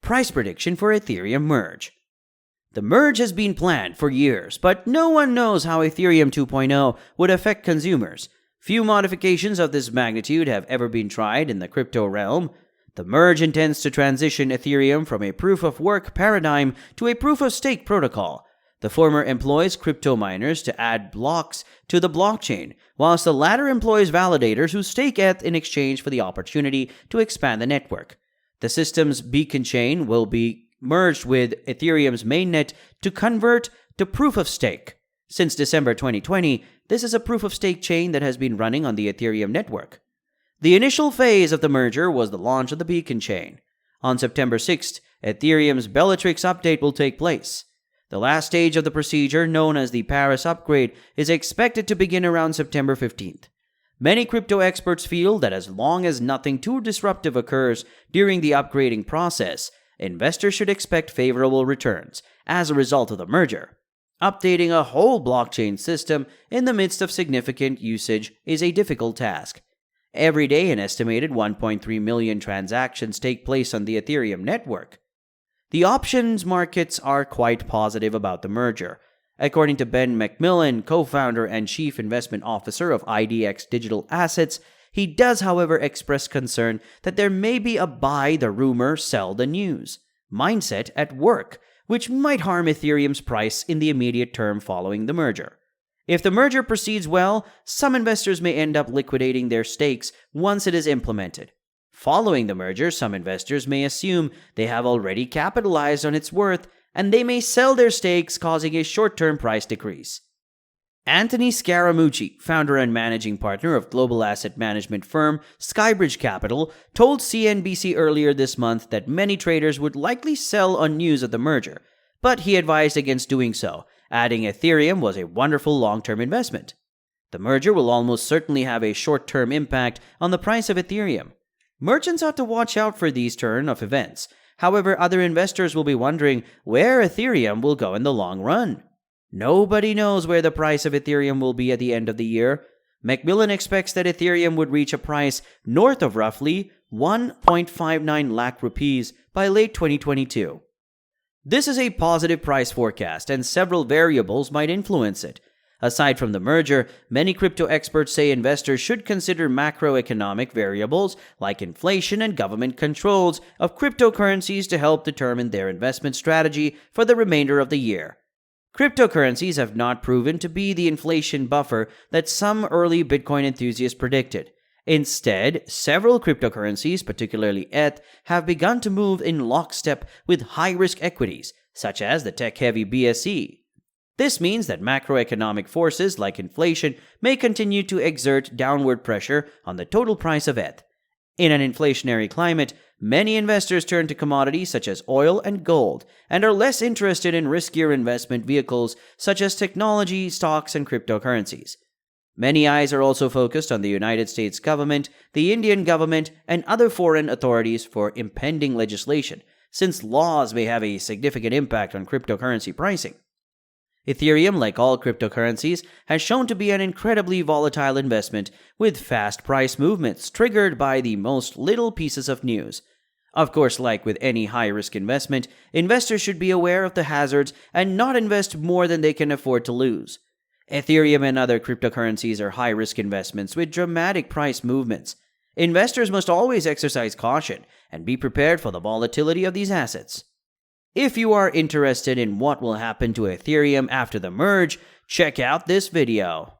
price prediction for Ethereum merge. The merge has been planned for years, but no one knows how Ethereum 2.0 would affect consumers. Few modifications of this magnitude have ever been tried in the crypto realm. The merge intends to transition Ethereum from a proof-of-work paradigm to a proof-of-stake protocol. The former employs crypto miners to add blocks to the blockchain, whilst the latter employs validators who stake ETH in exchange for the opportunity to expand the network. The system's beacon chain will be merged with Ethereum's mainnet to convert to proof-of-stake. Since December 2020, this is a proof-of-stake chain that has been running on the Ethereum network. The initial phase of the merger was the launch of the beacon chain. On September 6th, Ethereum's Bellatrix update will take place. The last stage of the procedure, known as the Paris upgrade, is expected to begin around September 15th. Many crypto experts feel that as long as nothing too disruptive occurs during the upgrading process, investors should expect favorable returns as a result of the merger. Updating a whole blockchain system in the midst of significant usage is a difficult task. Every day, an estimated 1.3 million transactions take place on the Ethereum network. The options markets are quite positive about the merger. According to Ben McMillan, co-founder and chief investment officer of IDX Digital Assets, he does, however, express concern that there may be a buy the rumor, sell the news mindset at work, which might harm Ethereum's price in the immediate term following the merger. If the merger proceeds well, some investors may end up liquidating their stakes once it is implemented. Following the merger, some investors may assume they have already capitalized on its worth, and they may sell their stakes, causing a short-term price decrease. Anthony Scaramucci, founder and managing partner of global asset management firm Skybridge Capital, told CNBC earlier this month that many traders would likely sell on news of the merger, but he advised against doing so, adding Ethereum was a wonderful long-term investment. The merger will almost certainly have a short-term impact on the price of Ethereum. Merchants ought to watch out for these turn of events. However, other investors will be wondering where Ethereum will go in the long run. Nobody knows where the price of Ethereum will be at the end of the year. McMillan expects that Ethereum would reach a price north of roughly 1.59 lakh rupees by late 2022. This is a positive price forecast, and several variables might influence it. Aside from the merger, many crypto experts say investors should consider macroeconomic variables like inflation and government controls of cryptocurrencies to help determine their investment strategy for the remainder of the year. Cryptocurrencies have not proven to be the inflation buffer that some early Bitcoin enthusiasts predicted. Instead, several cryptocurrencies, particularly ETH, have begun to move in lockstep with high-risk equities, such as the tech-heavy BSE. This means that macroeconomic forces like inflation may continue to exert downward pressure on the total price of ETH. In an inflationary climate, many investors turn to commodities such as oil and gold and are less interested in riskier investment vehicles such as technology, stocks, and cryptocurrencies. Many eyes are also focused on the United States government, the Indian government, and other foreign authorities for impending legislation, since laws may have a significant impact on cryptocurrency pricing. Ethereum, like all cryptocurrencies, has shown to be an incredibly volatile investment with fast price movements triggered by the most little pieces of news. Of course, like with any high-risk investment, investors should be aware of the hazards and not invest more than they can afford to lose. Ethereum and other cryptocurrencies are high-risk investments with dramatic price movements. Investors must always exercise caution and be prepared for the volatility of these assets. If you are interested in what will happen to Ethereum after the merge, check out this video.